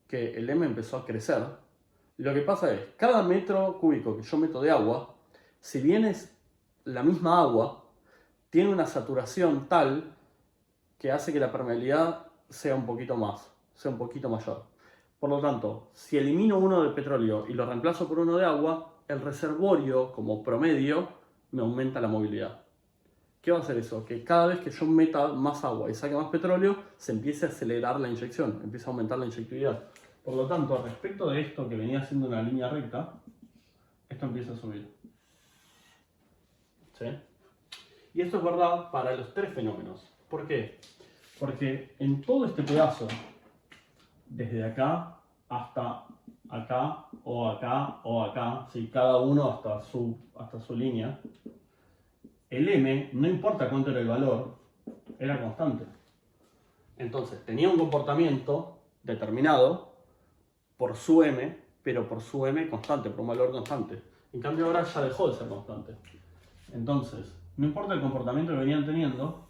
que el M empezó a crecer, lo que pasa es, cada metro cúbico que yo meto de agua, si bien es la misma agua, tiene una saturación tal que hace que la permeabilidad sea un poquito mayor. Por lo tanto, si elimino uno de petróleo y lo reemplazo por uno de agua, el reservorio como promedio me aumenta la movilidad. ¿Qué va a hacer eso? Que cada vez que yo meta más agua y saque más petróleo, se empiece a acelerar la inyección, empieza a aumentar la inyectividad. Por lo tanto, respecto de esto que venía siendo una línea recta, esto empieza a subir. ¿Sí? Y esto es verdad para los tres fenómenos. ¿Por qué? Porque en todo este pedazo, desde acá hasta acá, o acá, o acá, ¿sí? Cada uno hasta su línea, el M, no importa cuánto era el valor, era constante. Entonces, tenía un comportamiento determinado por su M, pero por su M constante, por un valor constante. En cambio ahora ya dejó de ser constante. Entonces, no importa el comportamiento que venían teniendo,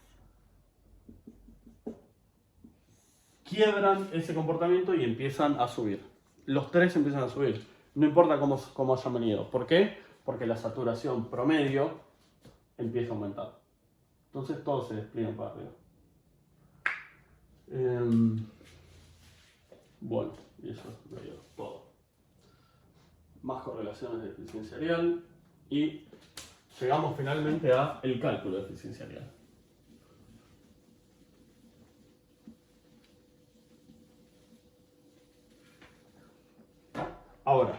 quiebran ese comportamiento y empiezan a subir. Los tres empiezan a subir. No importa cómo hayan venido. ¿Por qué? Porque la saturación promedio empieza a aumentar. Entonces todos se despliegan para arriba. Bueno, y eso es todo. Más correlaciones de eficiencia real y llegamos finalmente a el cálculo de eficiencia real. Ahora,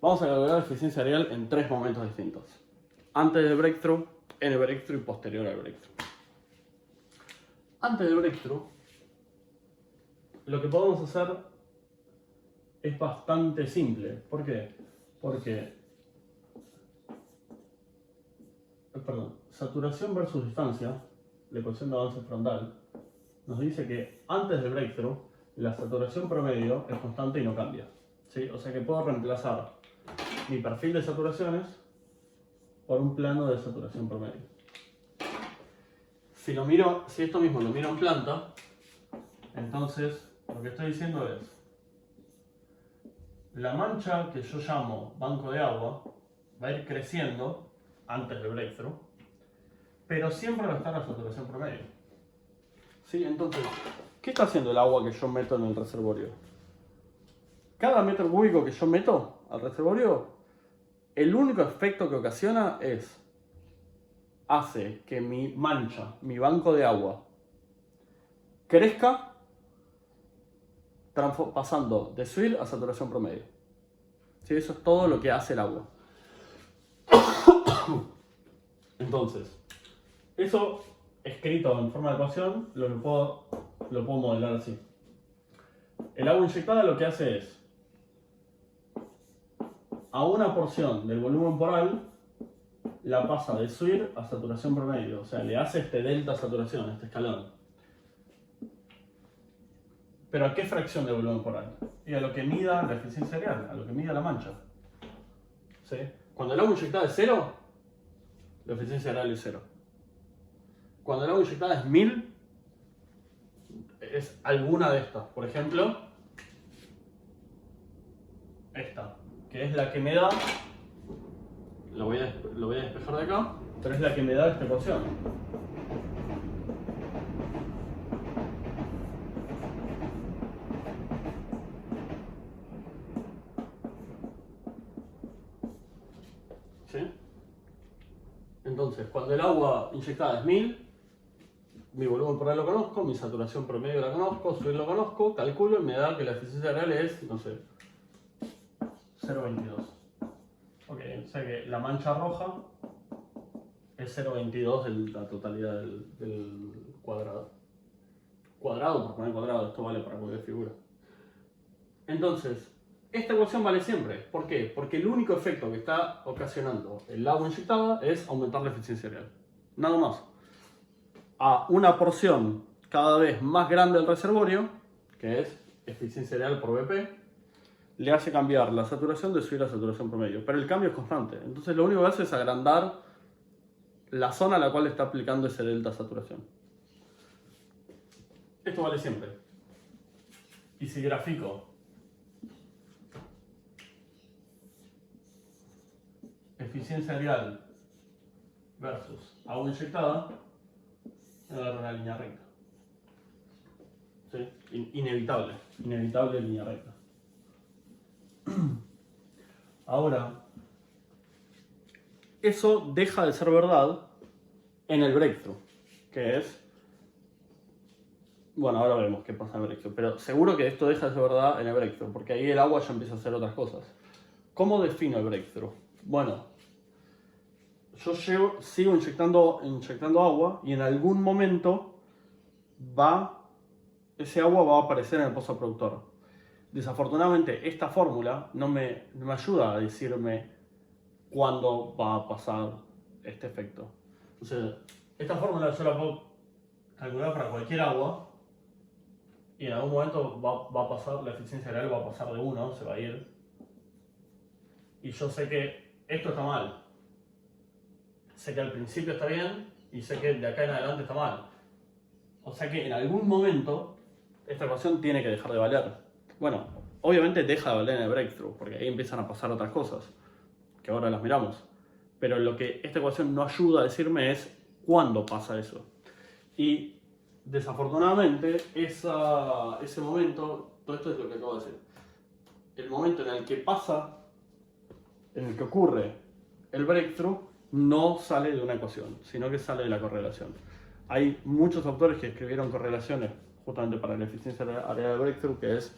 vamos a calcular eficiencia real en tres momentos distintos. Antes del breakthrough, en el breakthrough y posterior al breakthrough. Antes del breakthrough, lo que podemos hacer es bastante simple. ¿Por qué? Porque, saturación versus distancia, la ecuación de avance frontal, nos dice que antes del breakthrough, la saturación promedio es constante y no cambia. ¿Sí? O sea que puedo reemplazar mi perfil de saturaciones por un plano de saturación promedio. Si esto mismo lo miro en planta, entonces lo que estoy diciendo es, la mancha que yo llamo banco de agua va a ir creciendo antes del breakthrough, pero siempre va a estar a saturación promedio. ¿Sí? Entonces, ¿qué está haciendo el agua que yo meto en el reservorio? Cada metro cúbico que yo meto al reservorio, el único efecto que ocasiona hace que mi mancha, mi banco de agua, crezca pasando de swirl a saturación promedio. ¿Sí? Eso es todo lo que hace el agua. Entonces, eso escrito en forma de ecuación lo puedo modelar así. El agua inyectada lo que hace es, a una porción del volumen por Al, la pasa de SWIR a saturación promedio. O sea, le hace este delta saturación, este escalón. ¿Pero a qué fracción de volumen por año? Y a lo que mida la eficiencia real, a lo que mida la mancha. ¿Sí? Cuando el agua inyectada es 0, la eficiencia real es 0. Cuando el agua inyectada es 1000, es alguna de estas. Por ejemplo, esta, que es la que me da, lo voy a despejar de acá, pero es la que me da esta ecuación. ¿Sí? Entonces, cuando el agua inyectada es 1000, mi volumen por ahí lo conozco, mi saturación promedio la conozco, SWIR lo conozco, calculo y me da que la eficiencia real es, no sé, 0,22. Ok, o sea que la mancha roja es 0,22 de la totalidad del cuadrado. Cuadrado por poner cuadrado, esto vale para cualquier figura. Entonces, esta ecuación vale siempre. ¿Por qué? Porque el único efecto que está ocasionando el agua inyectada es aumentar la eficiencia real. Nada más. A una porción cada vez más grande del reservorio, que es eficiencia real por BP, le hace cambiar la saturación de SWIR a saturación promedio. Pero el cambio es constante. Entonces lo único que hace es agrandar la zona a la cual está aplicando ese delta saturación. Esto vale siempre. Y si grafico eficiencia real versus agua inyectada, me va a dar una línea recta. ¿Sí? Inevitable. Inevitable línea recta. Ahora, eso deja de ser verdad en el breakthrough, que es... Bueno, ahora veremos qué pasa en el breakthrough, pero seguro que esto deja de ser verdad en el breakthrough, porque ahí el agua ya empieza a hacer otras cosas. ¿Cómo defino el breakthrough? Bueno, yo sigo inyectando agua y en algún momento ese agua va a aparecer en el pozo productor. Desafortunadamente, esta fórmula no me ayuda a decirme cuándo va a pasar este efecto. Entonces, esta fórmula yo la puedo calcular para cualquier agua y en algún momento va a pasar, la eficiencia real va a pasar de 1, se va a ir. Y yo sé que esto está mal. Sé que al principio está bien y sé que de acá en adelante está mal. O sea que en algún momento esta ecuación tiene que dejar de valer. Bueno, obviamente deja de valer en el breakthrough, porque ahí empiezan a pasar otras cosas, que ahora las miramos. Pero lo que esta ecuación no ayuda a decirme es cuándo pasa eso. Y desafortunadamente ese momento, todo esto es lo que acabo de decir, el momento en el que ocurre el breakthrough, no sale de una ecuación, sino que sale de la correlación. Hay muchos autores que escribieron correlaciones justamente para la eficiencia área de breakthrough, que es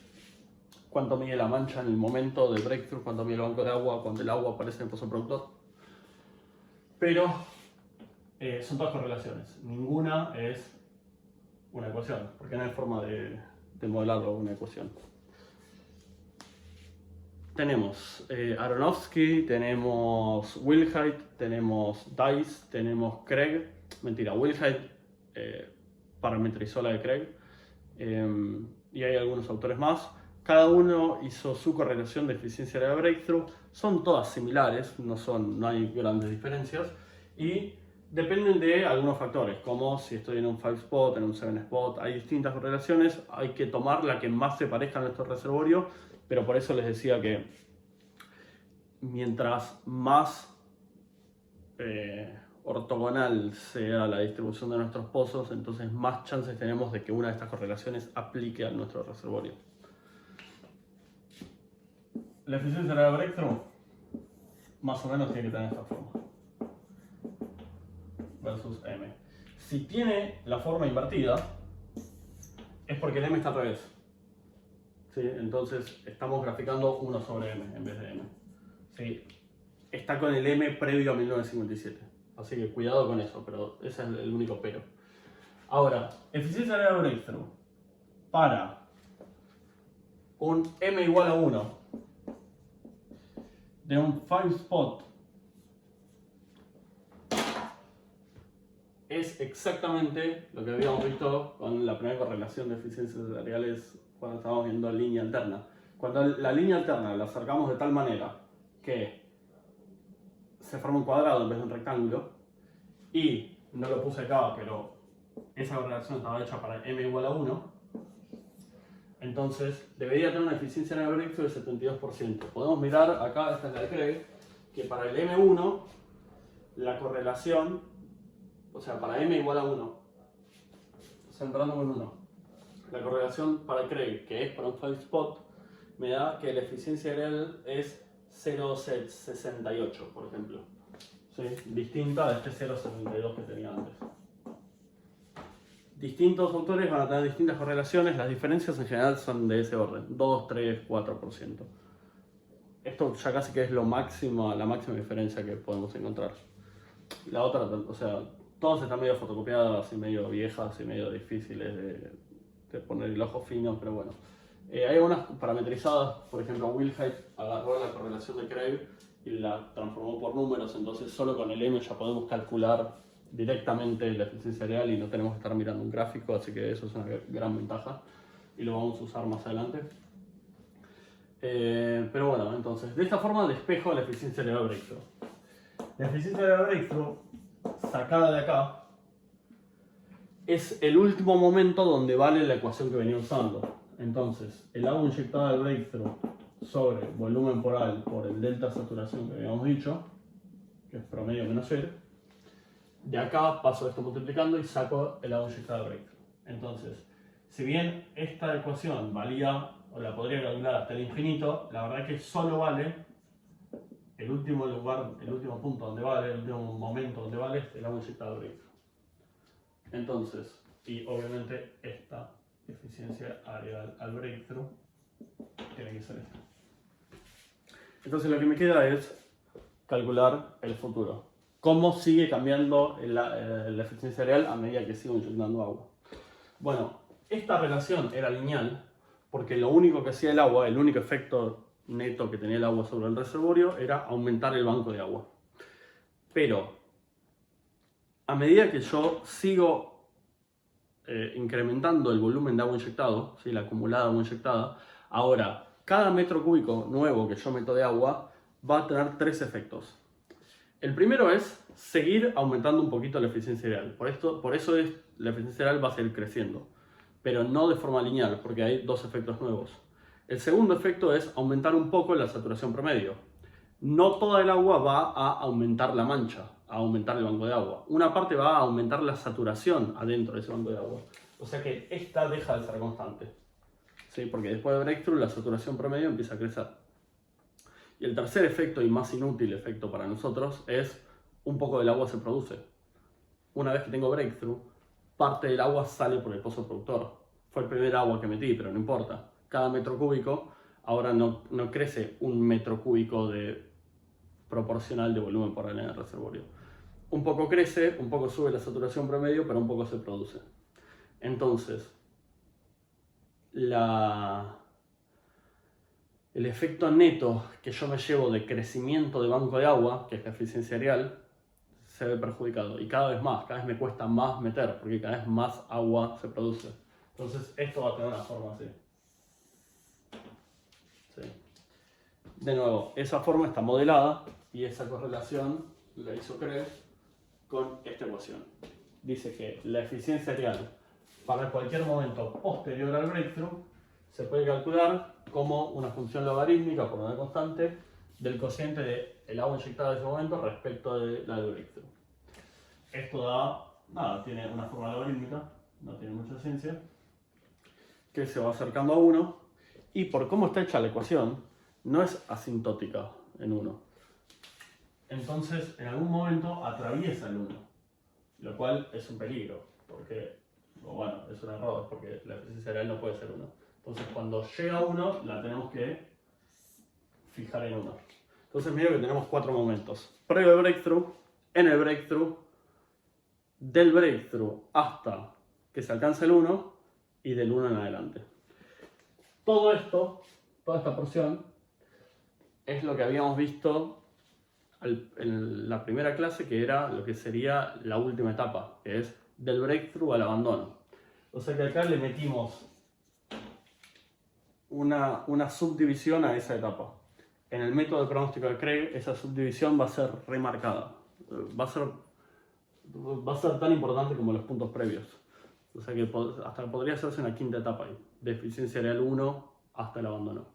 cuánto mide la mancha en el momento del breakthrough, cuánto mide el banco de agua cuando el agua aparece en el pozo productor. Pero son todas correlaciones, ninguna es una ecuación, porque no hay forma de modelarlo una ecuación. Tenemos Aronofsky, tenemos Wilhite, tenemos Dice, tenemos Craig. Mentira, Wilhite parametrizó la de Craig. Y hay algunos autores más. Cada uno hizo su correlación de eficiencia de breakthrough. Son todas similares, no hay grandes diferencias. Y dependen de algunos factores, como si estoy en un 5 spot, en un 7 spot. Hay distintas correlaciones. Hay que tomar la que más se parezca a nuestro reservorio. Pero por eso les decía que mientras más ortogonal sea la distribución de nuestros pozos, entonces más chances tenemos de que una de estas correlaciones aplique a nuestro reservorio. La eficiencia de breakthrough más o menos tiene que tener esta forma. Versus M. Si tiene la forma invertida, es porque el M está al revés. ¿Sí? Entonces estamos graficando 1 sobre M en vez de M. ¿Sí? Está con el M previo a 1957. Así que cuidado con eso, pero ese es el único pero. Ahora, eficiencia de breakthrough para un M igual a 1 de un 5 spot es exactamente lo que habíamos visto con la primera correlación de eficiencias salariales cuando estábamos viendo línea alterna. Cuando la línea alterna la acercamos de tal manera que se forma un cuadrado en vez de un rectángulo, y no lo puse acá, pero esa correlación estaba hecha para m igual a 1, entonces debería tener una eficiencia en el breakthrough del 72%. Podemos mirar acá, esta es la de Craig, que para el M1 la correlación, o sea, para m igual a 1, centrándome en 1, la correlación para Craig, que es para un 5 spot, me da que la eficiencia real es 0,68, por ejemplo. ¿Sí? Distinta de este 0,72 que tenía antes. Distintos autores van a tener distintas correlaciones, las diferencias en general son de ese orden, 2, 3, 4%. Esto ya casi que es lo máximo, la máxima diferencia que podemos encontrar. La otra, o sea, todas están medio fotocopiadas y medio viejas y medio difíciles de poner el ojo fino, pero bueno. Hay algunas parametrizadas, por ejemplo, Wilhite agarró la correlación de Craig y la transformó por números, entonces solo con el M ya podemos calcular directamente la eficiencia real y no tenemos que estar mirando un gráfico, así que eso es una gran ventaja y lo vamos a usar más adelante. Pero bueno, entonces, de esta forma despejo la eficiencia real breakthrough. La eficiencia real breakthrough, sacada de acá, es el último momento donde vale la ecuación que venía usando. Entonces, el agua inyectada al breakthrough sobre volumen por A por el delta saturación que habíamos dicho, que es promedio menos R, de acá paso esto multiplicando y saco el agua inyectada al breakthrough. Entonces, si bien esta ecuación valía, o la podría calcular hasta el infinito, la verdad es que solo vale el último lugar, el último punto donde vale, el último momento donde vale el agua inyectada al breakthrough. Entonces, y obviamente esta eficiencia área al breakthrough tiene que ser esta. Entonces lo que me queda es calcular el futuro. Cómo sigue cambiando la eficiencia real a medida que sigo inyectando agua. Bueno, esta relación era lineal porque lo único que hacía el agua, el único efecto neto que tenía el agua sobre el reservorio era aumentar el banco de agua. Pero a medida que yo sigo incrementando el volumen de agua inyectado, ¿sí? La acumulada agua inyectada, ahora cada metro cúbico nuevo que yo meto de agua va a tener tres efectos. El primero es seguir aumentando un poquito la eficiencia real. Por eso la eficiencia real va a seguir creciendo, pero no de forma lineal, porque hay dos efectos nuevos. El segundo efecto es aumentar un poco la saturación promedio. No toda el agua va a aumentar la mancha, a aumentar el banco de agua. Una parte va a aumentar la saturación adentro de ese banco de agua. O sea que esta deja de ser constante. ¿Sí? Porque después de breakthrough la saturación promedio empieza a crecer. Y el tercer efecto y más inútil efecto para nosotros es un poco del agua se produce. Una vez que tengo breakthrough, parte del agua sale por el pozo productor. Fue el primer agua que metí, pero no importa. Cada metro cúbico ahora no crece un metro cúbico proporcional de volumen por área en el reservorio. Un poco crece, un poco sube la saturación promedio, pero un poco se produce. Entonces, el efecto neto que yo me llevo de crecimiento de banco de agua, que es la eficiencia real, se ve perjudicado. Y cada vez me cuesta más meter, porque cada vez más agua se produce. Entonces esto va a tener una forma así. Sí. De nuevo, esa forma está modelada y esa correlación la hizo Craig con esta ecuación. Dice que la eficiencia real para cualquier momento posterior al breakthrough se puede calcular como una función logarítmica por una constante del cociente del agua inyectada en ese momento respecto de la del breakthrough. Esto tiene una forma logarítmica, no tiene mucha ciencia, que se va acercando a 1 y por cómo está hecha la ecuación no es asintótica en 1. Entonces en algún momento atraviesa el 1, lo cual es un peligro, porque, bueno, es un error, porque la eficiencia real no puede ser 1. Entonces cuando llega a 1 la tenemos que fijar en 1. Entonces mira que tenemos 4 momentos. Previo al breakthrough, en el breakthrough, del breakthrough hasta que se alcanza el 1 y del 1 en adelante. Todo esto, toda esta porción, es lo que habíamos visto en la primera clase, que era lo que sería la última etapa, que es del breakthrough al abandono. O sea que acá le metimos una subdivisión a esa etapa. En el método de pronóstico de Craig, esa subdivisión va a ser remarcada. Va a ser tan importante como los puntos previos. O sea que hasta podría hacerse una quinta etapa ahí, de eficiencia real 1 hasta el abandono.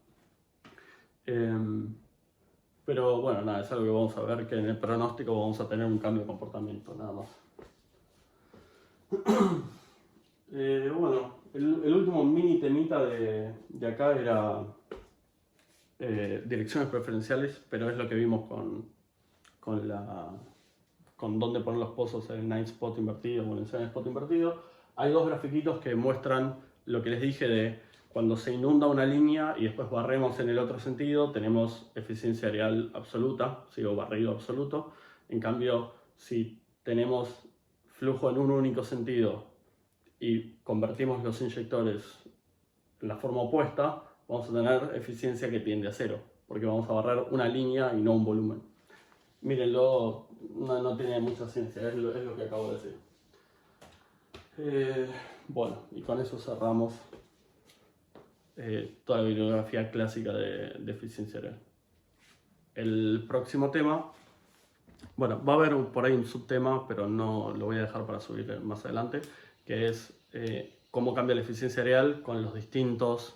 Pero bueno, nada, es algo que vamos a ver, que en el pronóstico vamos a tener un cambio de comportamiento, nada más. Bueno, el último mini temita de acá era direcciones preferenciales, pero es lo que vimos con dónde poner los pozos en el night spot invertido o en el seven spot invertido. Hay dos grafiquitos que muestran lo que les dije de cuando se inunda una línea y después barremos en el otro sentido, tenemos eficiencia real absoluta, ¿sí? O barrido absoluto. En cambio, si tenemos flujo en un único sentido y convertimos los inyectores en la forma opuesta, vamos a tener eficiencia que tiende a cero, porque vamos a barrer una línea y no un volumen. Mírenlo, no tiene mucha ciencia, es lo que acabo de decir. Bueno, y con eso cerramos toda la bibliografía clásica de eficiencia real. El próximo tema, bueno, va a haber por ahí un subtema, pero no lo voy a dejar para subir más adelante, que es cómo cambia la eficiencia real con las distintas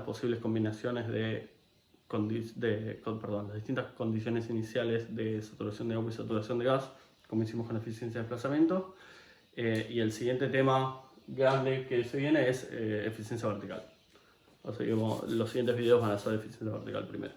posibles combinaciones las distintas condiciones iniciales de saturación de agua y saturación de gas, como hicimos con eficiencia de desplazamiento. Y el siguiente tema grande que se viene es eficiencia vertical. O sea, los siguientes videos van a ser eficiencia vertical primero.